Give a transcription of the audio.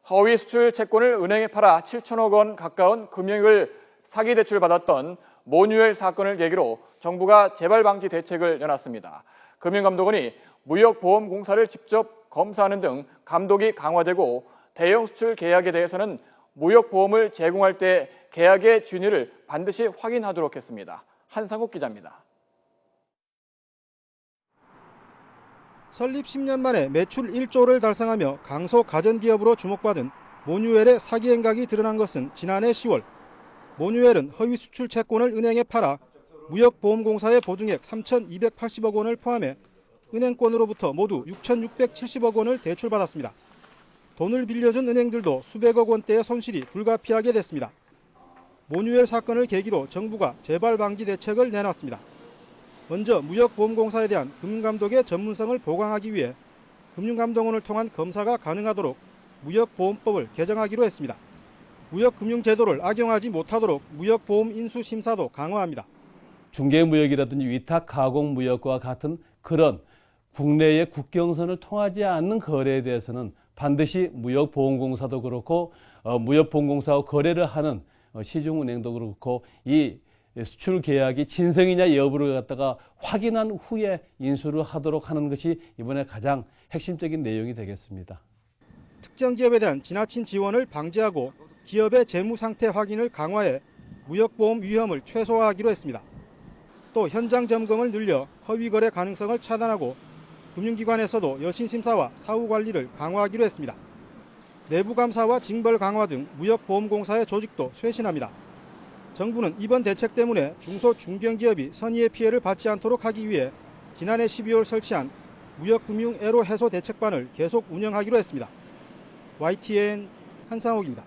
허위 수출 채권을 은행에 팔아 7천억 원 가까운 금융을 사기 대출받았던 모뉴엘 사건을 계기로 정부가 재발 방지 대책을 내놨습니다. 금융감독원이 무역보험공사를 직접 검사하는 등 감독이 강화되고 대형 수출 계약에 대해서는 무역보험을 제공할 때 계약의 진위를 반드시 확인하도록 했습니다. 한상욱 기자입니다. 설립 10년 만에 매출 1조를 달성하며 강소 가전기업으로 주목받은 모뉴엘의 사기 행각이 드러난 것은 지난해 10월. 모뉴엘은 허위 수출 채권을 은행에 팔아 무역보험공사의 보증액 3,280억 원을 포함해 은행권으로부터 모두 6,670억 원을 대출받았습니다. 돈을 빌려준 은행들도 수백억 원대의 손실이 불가피하게 됐습니다. 모뉴엘 사건을 계기로 정부가 재발 방지 대책을 내놨습니다. 먼저 무역보험공사에 대한 금융감독의 전문성을 보강하기 위해 금융감독원을 통한 검사가 가능하도록 무역보험법을 개정하기로 했습니다. 무역금융제도를 악용하지 못하도록 무역보험 인수 심사도 강화합니다. 중개무역이라든지 위탁가공무역과 같은 그런 국내의 국경선을 통하지 않는 거래에 대해서는 반드시 무역보험공사도 그렇고 무역보험공사와 거래를 하는 시중은행도 그렇고 이 수출 계약이 진성이냐 여부를 갖다가 확인한 후에 인수를 하도록 하는 것이 이번에 가장 핵심적인 내용이 되겠습니다. 특정 기업에 대한 지나친 지원을 방지하고 기업의 재무 상태 확인을 강화해 무역보험 위험을 최소화하기로 했습니다. 또 현장 점검을 늘려 허위 거래 가능성을 차단하고 금융기관에서도 여신 심사와 사후 관리를 강화하기로 했습니다. 내부 감사와 징벌 강화 등 무역보험공사의 조직도 쇄신합니다. 정부는 이번 대책 때문에 중소 중견기업이 선의의 피해를 받지 않도록 하기 위해 지난해 12월 설치한 무역금융 애로 해소 대책반을 계속 운영하기로 했습니다. YTN 한상욱입니다.